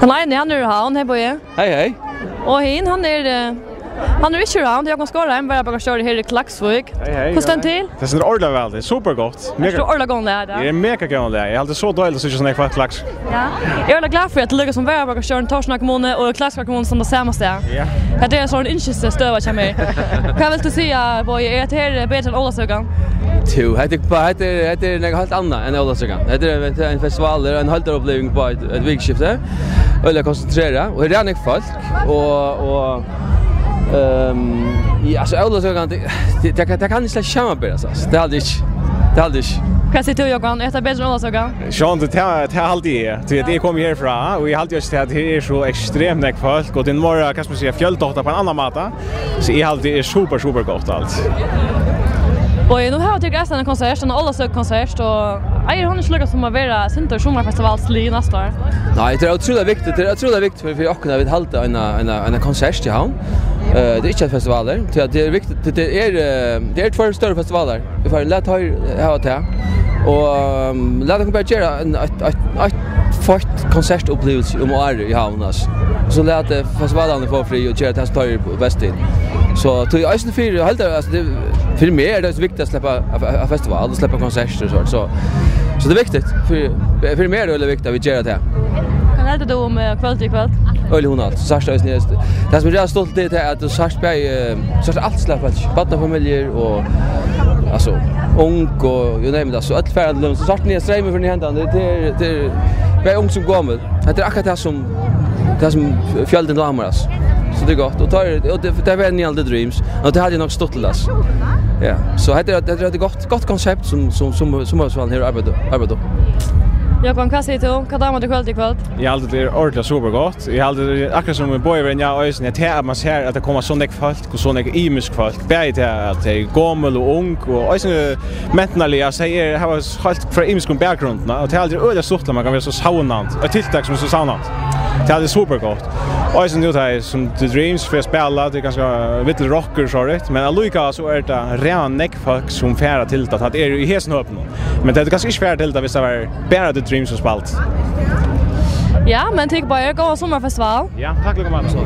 Den ene han han hej boje. Hej. Och han är inte round, jag kan skåra en bara köra här i Klaxvik. Hur står det till? Det är ordentligt väl, det är supergott. Det är ordentligt gång där. Det är mega gång där. Jag hade så dåligt så såna här Klax. Ja. Jag är glad för att lyckas som bara köra en Torsna kommun och Klaxvik kommun som det senaste. Ja. Det är så en incheste stöva som är. Vad vill du säga boy, är det här bättre än Olasögan? Jo, det är något helt annat än Olasögan. Det är en festival, en halvårsupplevelse på ett vikskifte. Ölla koncentrera och det är inte folk och ja, alltså Olasögan det kan inte skämma på alltså. Det är aldrig. Kan se till jag kan äta bättre än Olasögan. Sean det är alltid det kommer härifrån och vi har alltid just att det är så extremt mycket folk och den morgon kan man säga fjälldotter på en annan mata. Så är alltid är super gott allt. Och nu har jag gästan en konsert, en Olasög-konsert och hon inte lyckas som att vara Sintor sommarfestivalslig nästa år. Nej, det är otroligt viktigt. Det är otroligt viktigt för oss att vi håller en konsert till han. Det är inte festivaler. Det är viktigt. Det är två större festivaler. Vi får lätt ha det. Och låt oss bara göra ett fort konsertupplevelse året i Havnas. Så låt festivalerna få fri och göra det som tar bäst tid. Så till Eisen 4 helt alltså det för mig är det så viktigt att släppa en festival och släppa konserter och så det är viktigt för mig är det viktigt att vi gör det. Kan helt då om kväll. Öl hon allt. Så är det som är stolt det är att Sarsberg så allt släpper barnfamiljer och alltså ung och you name it så allt färdigt så startar ni streamer för ni händan det är ung som gammal. Det är akkurat det som fjällen lamas. Så det är gott och det är väl ni alla dreams och det hade jag nog stått till oss. Ja, så det är ett gott koncept som var här arbete. Jag kan kasta till vad damer det kväll. Jag alltid det är ordentligt supergott. Jag alltid akkurat som boyven jag ösen det här man ser att det kommer så mycket folk och så mycket imisk folk. Bättre att det är gammal och ung och ösen mentally jag säger har halt för imisk bakgrund och det är aldrig öde sortla man kan vara så saunant. Ett tilltag som så saunant. Det är supergott. Och sen det här som The Dreams för spela det är ganska vitt rocker så rätt men Alluka så är det redan neckfolk som färra till att det är i hästen öppna. Men det är ganska svårt till att vi var bara The Dreams som spalt. Ja, men tycker bara gå sommarfestival. Ja, tack lika mycket.